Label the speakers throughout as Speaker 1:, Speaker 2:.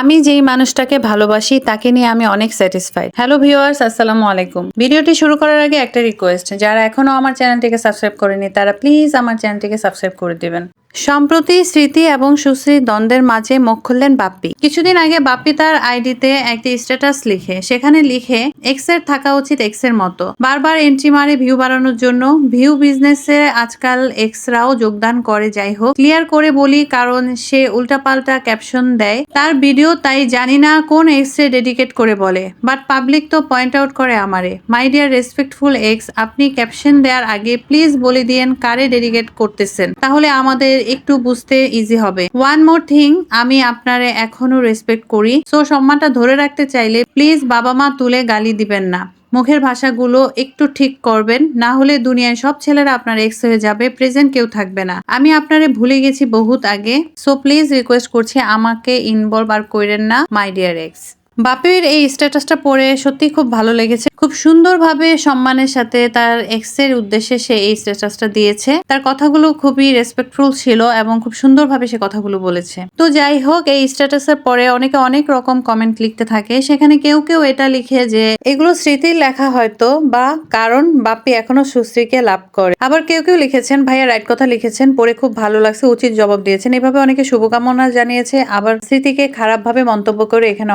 Speaker 1: আমি যেই মানুষটাকে ভালোবাসি তাকে নিয়ে আমি অনেক স্যাটিসফাইড। হ্যালো ভিউয়ার্স, আসসালামু আলাইকুম। ভিডিওটি শুরু করার আগে একটা রিকোয়েস্ট, যারা এখনো আমার চ্যানেলটিকে সাবস্ক্রাইব করেনি তারা প্লিজ আমার চ্যানেলটিকে সাবস্ক্রাইব করে দিবেন। সম্প্রতি স্মৃতি এবং সুশ্রীর দ্বন্দ্বের মাঝে মুখ খুললেন বাপ্পি। কিছুদিন আগে বাপ্পি তার আইডিতে একটি স্ট্যাটাস লিখে সেখানে লিখে এক্সের থাকা উচিত এক্সের মতো, বারবার এন্ট্রি মারে ভিউ বাড়ানোর জন্য। ভিউ বিজনেসে আজকাল এক্সরাও যোগদান করে। যাই হোক, ক্লিয়ার করে বলি, কারণ সে উল্টাপাল্টা ক্যাপশন দেয় তার ভিডিও, তাই জানি না কোন এক্সে ডেডিকেট করে বলে, বাট পাবলিক তো পয়েন্ট আউট করে আমারে। মাই ডিয়ার রেসপেক্টফুল এক্স, আপনি ক্যাপশন দেওয়ার আগে প্লিজ বলে দিয়েন কারে ডেডিকেট করতেছেন, তাহলে আমাদের একটু বুঝতে ইজি হবে। ওয়ান মোর থিং, আমি আপনারে এখনো রেসপেক্ট করি, সো সম্মানটা ধরে রাখতে চাইলে প্লিজ বাবা মা তুলে গালি দিবেন না। মুখের ভাষাগুলো একটু ঠিক করবেন, না হলে দুনিয়ায় সব ছেলেরা আপনার এক্স হয়ে যাবে, প্রেজেন্ট কেউ থাকবে না। আমি আপনারে ভুলে গেছি বহুত আগে, সো প্লিজ রিকোয়েস্ট করছি আমাকে ইনভলভ আর কইরেন না মাই ডিয়ার এক্স। বাপির এই স্ট্যাটাসটা পড়ে সত্যি খুব ভালো লেগেছে। খুব সুন্দরভাবে সম্মানের সাথে তার এক্সের উদ্দেশ্যে সে এই স্ট্যাটাসটা দিয়েছে। তার কথাগুলো খুবই রেসপেক্টফুল ছিল এবং খুব সুন্দরভাবে সে কথাগুলো বলেছে। তো যাই হোক, এই স্ট্যাটাসের পরে অনেকে অনেক রকম কমেন্ট লিখতে থাকে। সেখানে কেউ কেউ এটা লিখে যে এগুলো স্মৃতির লেখা হয়তো, বা কারণ বাপ্পি এখনো সুশ্রীকে লাভ করে। আবার কেউ কেউ লিখেছেন ভাইয়া রাইট কথা লিখেছেন, পড়ে খুব ভালো লাগছে, উচিত জবাব দিয়েছেন। এভাবে অনেকে শুভকামনা জানিয়েছে, আবার স্মৃতিকে খারাপ ভাবে মন্তব্য করে এখানে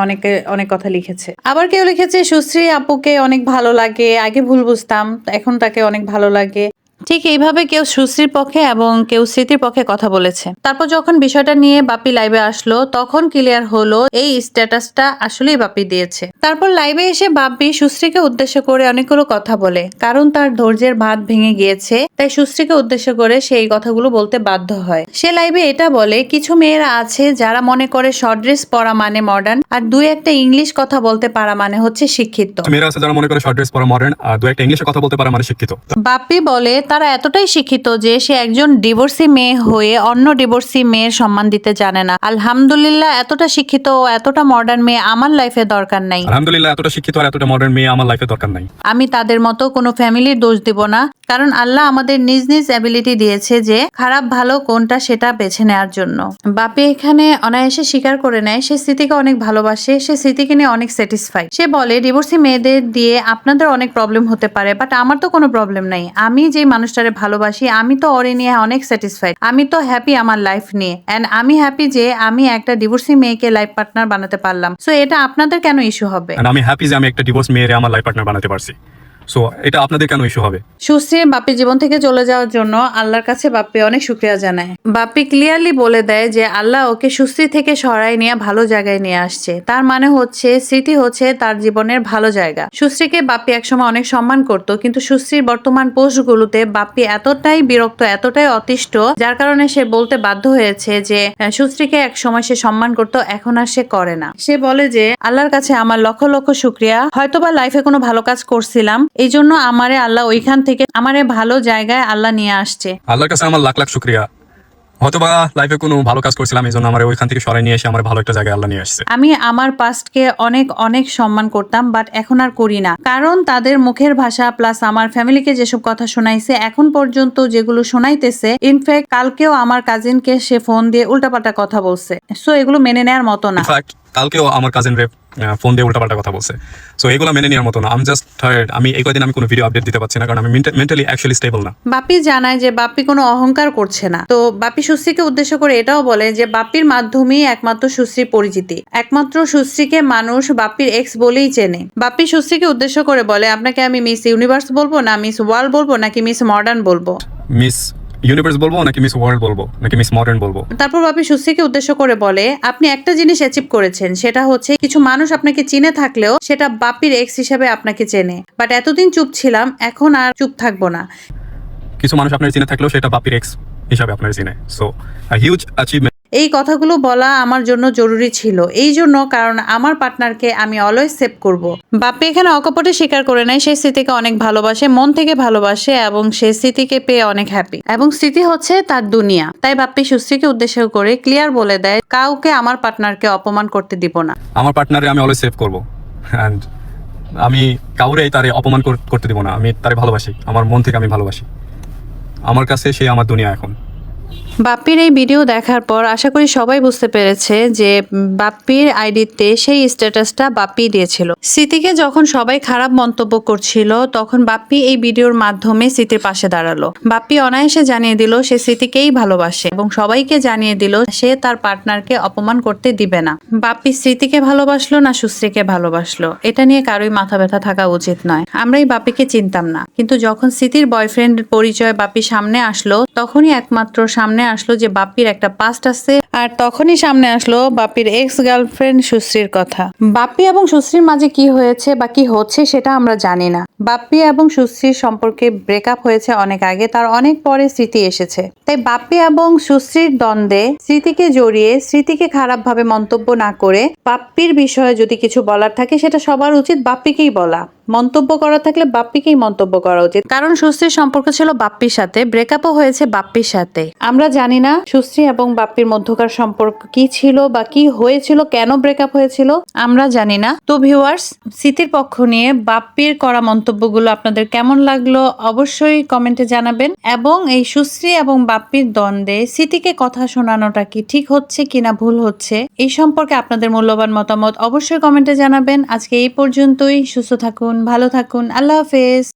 Speaker 1: অনেক কথা লিখেছে। আবার কেউ লিখেছে সুশ্রী আপুকে অনেক ভালো লাগে, আগে ভুল বুঝতাম, এখন তাকে অনেক ভালো লাগে। ঠিক এইভাবে কেউ সুশ্রীর পক্ষে এবং কেউ স্মৃতির পক্ষে কথা বলেছে। তারপর যখন বিষয়টা নিয়ে বাপ্পি লাইভে আসলো তখন ক্লিয়ার হলো এই স্ট্যাটাসটা আসলেই বাপ্পি দিয়েছে। তারপর লাইভে এসে বাপ্পি সুশ্রীকে উদ্দেশ্য করে অনেকগুলো কথা বলে, কারণ তার ধৈর্যের বাঁধ ভেঙে গিয়েছে, তাই সুশ্রীকে উদ্দেশ্য করে সে এই কথাগুলো বলতে বাধ্য হয়। সে লাইভে এটা বলে, কিছু মেয়েরা আছে যারা মনে করে শর্ট ড্রেস পরা মানে মডার্ন, আর দুই একটা ইংলিশ কথা বলতে পারা মানে হচ্ছে শিক্ষিত।
Speaker 2: মেয়েরা আছে যারা মনে করে শর্ট ড্রেস পরা মডার্ন, আর দুই একটা ইংলিশে কথা বলতে পারা মানে শিক্ষিত।
Speaker 1: বাপ্পি বলে তারা এতটাই শিক্ষিত যে সে একজন ডিভোর্সি মেয়ে হয়ে অন্য ডিভোর্সি মেয়ের সম্মান দিতে জানে না। আলহামদুলিল্লাহ, এতটা শিক্ষিত ও এতটা মডার্ন মেয়ে আমার লাইফে দরকার নাই।
Speaker 2: আলহামদুলিল্লাহ, এতটা শিক্ষিত আর এতটা মডার্ন মেয়ে আমার লাইফে দরকার নাই।
Speaker 1: আমি তাদের মতো কোনো ফ্যামিলির দোষ দিব না, কারণ আল্লাহ আমাদের নিজ নিজ অ্যাবিলিটি দিয়েছে যে খারাপ ভালো কোনটা সেটা বেছে নেওয়ার জন্য। বাপি এখানে অনায়াসে স্বীকার করে নেয় সে স্মৃতিকে অনেক ভালোবাসে, সে স্মৃতিকে নিয়ে অনেক স্যাটিসফাইড। সে বলে ডিভোর্সি মেয়েদের দিয়ে আপনাদের অনেক প্রবলেম হতে পারে, বাট আমার তো কোনো প্রবলেম নাই। আমি যে মানুষটারে ভালোবাসি আমি তো ওরে নিয়ে অনেক স্যাটিসফাইড, আমি তো হ্যাপি আমার লাইফ নিয়ে, এন্ড আমি হ্যাপি যে আমি একটা ডিভোর্সি মেয়েকে লাইফ পার্টনার বানাতে পারলাম। সো এটা আপনাদের কেন ইস্যু হবে?
Speaker 2: আমি হ্যাপি যে আমি একটা ডিভোর্স মেয়েরে আমার লাইফ পার্টনার বানাতে পারছি। সো এটা আপনাদের কেন ইস্যু হবে?
Speaker 1: সুশ্রীর বাপ্পি জীবন থেকে চলে যাওয়ার জন্য আল্লাহর কাছে বাপ্পি অনেক শুকরিয়া জানায়। বাপ্পি ক্লিয়ারলি বলে দেয় যে আল্লাহ ওকে সুশ্রী থেকে সরাই নিয়ে ভালো জায়গায় নিয়ে আসছে। তার মানে হচ্ছে স্মৃতি হচ্ছে তার জীবনের ভালো জায়গা। সুশ্রীকে বাপ্পি একসময় অনেক সম্মান করত, কিন্তু সুশ্রীর বর্তমান পোস্টগুলোতে বাপ্পি এতটাই বিরক্ত, এতটাই অতিষ্ঠ, যার কারণে সে বলতে বাধ্য হয়েছে যে সুশ্রীকে এক সময় সে সম্মান করত, এখন আর সে করে না। সে বলে যে আল্লাহর কাছে আমার লক্ষ লক্ষ শুকরিয়া, হয়তোবা লাইফে কোনো ভালো কাজ করছিলাম, এই জন্য আমারে আল্লাহ ওইখান থেকে আমারে ভালো জায়গায় আল্লাহ নিয়ে আসছে।
Speaker 2: আল্লাহর কাছে আমার লাখ লাখ শুকরিয়া, হয়তোবা লাইফে কোনো ভালো কাজ করছিলাম, এই জন্য আমার ওইখান থেকে সরাই নিয়ে এসে আমার ভালো একটা জায়গায় আল্লাহ নিয়ে আসছে।
Speaker 1: আমি আমার পাস্টকে অনেক অনেক সম্মান করতাম, বাট এখন আর করি না, কারণ তাদের মুখের ভাষা প্লাস আমার ফ্যামিলিকে যেসব কথা শোনাইছে, এখন পর্যন্ত যেগুলো শোনাইতেছে, ইনফ্যাক্ট কালকেও আমার কাজিনকে সে ফোন দিয়ে উল্টাপাল্টা কথা বলছে। সো এগুলো মেনে নেওয়ার মতো না।
Speaker 2: কালকেও আমার কাজিন রে ফোন দিয়ে উল্টাপাল্টা কথা বলছে। সো এগুলো মেনে নেওয়ার মতো না। I am just tired. আমি এই কয়দিন আমি কোনো ভিডিও আপডেট দিতে পারছি না, কারণ আমি মেন্টালি অ্যাকচুয়ালি স্টেবল না।
Speaker 1: বাপ্পি জানায় যে বাপ্পি কোনো অহংকার করছে না। তো বাপ্পি সুশ্রীকে উদ্দেশ্য করে এটাও বলে যে বাপ্পির মাধ্যমেই একমাত্র সুশ্রী পরিচিতি, একমাত্র সুশ্রীকে মানুষ বাপ্পির এক্স বলেই চেনে। বাপ্পি সুশ্রীকে উদ্দেশ্য করে বলে, আপনাকে আমি মিস ইউনিভার্স বলবো, না মিস ওয়ার্ল্ড বলবো, নাকি মিস মডার্ন বলবো?
Speaker 2: মিস ইউনিভার্স বলবো নাকি মিস ওয়ার্ল্ড বলবো নাকি মিস মডার্ন বলবো?
Speaker 1: তারপর বাপি সুশ্রীকে উদ্দেশ্য করে বলে, আপনি একটা জিনিস অ্যাচিভ করেছেন, সেটা হচ্ছে কিছু মানুষ আপনাকে চিনে থাকলেও সেটা বাপির এক্স হিসেবে আপনাকে চেনে। বাট এতদিন চুপ ছিলাম, এখন আর চুপ থাকবো না।
Speaker 2: কিছু মানুষ আপনার চিনে থাকলেও সেটা বাপির এক্স হিসাবে আপনার চিনে। So huge achievement.
Speaker 1: এই কথাগুলো বলা আমার জন্য জরুরি ছিল, এই জন্য কারণ আমার পার্টনারকে আমি অলওয়েজ সেভ করব। বাপ্পি এখানে অকপটে স্বীকার করে নেয় সে স্মৃতিকে অনেক ভালোবাসে, মন থেকে ভালোবাসে, এবং সে স্মৃতিকে পেয়ে অনেক হ্যাপি, এবং স্মৃতি হচ্ছে তার দুনিয়া। তাই বাপ্পি সুশ্রীকে উদ্দেশ্য করে ক্লিয়ার বলে দেয়, কাউকে আমার পার্টনারকে অপমান করতে দিব না।
Speaker 2: আমার পার্টনারে আমি অলওয়েজ সেভ করবো, অ্যান্ড আমি কাউরে তারে অপমান করতে দিব না। আমি তারে ভালোবাসি, আমার মন থেকে আমি ভালোবাসি। আমার কাছে সে আমার দুনিয়া এখন।
Speaker 1: বাপ্পির এই ভিডিও দেখার পর আশা করি সবাই বুঝতে পেরেছে যে বাপ্পির আইডিতে সেই স্ট্যাটাসটা বাপ্পি দিয়েছিল। স্মৃতিকে যখন সবাই খারাপ মন্তব্য করছিল তখন বাপ্পি এই ভিডিওর মাধ্যমে স্মৃতির পাশে দাঁড়ালো। বাপ্পি অনায়াসে জানিয়ে দিল সে স্মৃতিকেই ভালোবাসে এবং সবাইকে জানিয়ে দিল সে তার পার্টনারকে অপমান করতে দিবে না। বাপ্পি স্মৃতিকে ভালোবাসলো না সুশ্রীকে ভালোবাসলো এটা নিয়ে কারোই মাথা ব্যথা থাকা উচিত নয়। আমরা এই বাপ্পিকে চিনতাম না, কিন্তু যখন স্মৃতির বয়ফ্রেন্ড পরিচয় বাপ্পি সামনে আসলো তখনই একমাত্র সামনে আসলো যে বাপ্পির একটা পাস্ট আছে, আর তখনই সামনে আসলো বাপ্পির এক্স গার্লফ্রেন্ড সুশ্রীর কথা। বাপ্পি এবং সুশ্রীর মাঝে কি হয়েছে বা কি হচ্ছে সেটা আমরা জানি না। বাপ্পি এবং সুশ্রীর সম্পর্কে ব্রেকআপ হয়েছে অনেক আগে, তার অনেক পরে স্মৃতি এসেছে। তাই বাপ্পি এবং সুশ্রীর দ্বন্দ্বে স্মৃতিকে জড়িয়ে স্মৃতিকে খারাপভাবে মন্তব্য না করে বাপ্পির বিষয়ে যদি কিছু বলার থাকে সেটা সবার উচিত বাপ্পিকেই বলা। মন্তব্য করা থাকলে বাপ্পিকেই মন্তব্য করা উচিত, কারণ সুশ্রীর সম্পর্ক ছিল বাপ্পির সাথে, ব্রেকআপও হয়েছে বাপ্পির সাথে। আমরা জানি না সুশ্রী এবং বাপ্পির মধ্যকার সম্পর্ক কি ছিল বা কি হয়েছিল, কেন ব্রেকআপ হয়েছিল আমরা জানি না। তো ভিউয়ার্স, স্মৃতির পক্ষ নিয়ে বাপ্পির করা মন্তব্যগুলো আপনাদের কেমন লাগলো অবশ্যই কমেন্টে জানাবেন, এবং এই সুশ্রী এবং বাপ্পির দ্বন্দ্বে স্মৃতিকে কথা শোনানোটা কি ঠিক হচ্ছে কিনা ভুল হচ্ছে এই সম্পর্কে আপনাদের মূল্যবান মতামত অবশ্যই কমেন্টে জানাবেন। আজকে এই পর্যন্তই। সুস্থ থাকুন, ভালো থাকুন, আল্লাহ হাফেজ।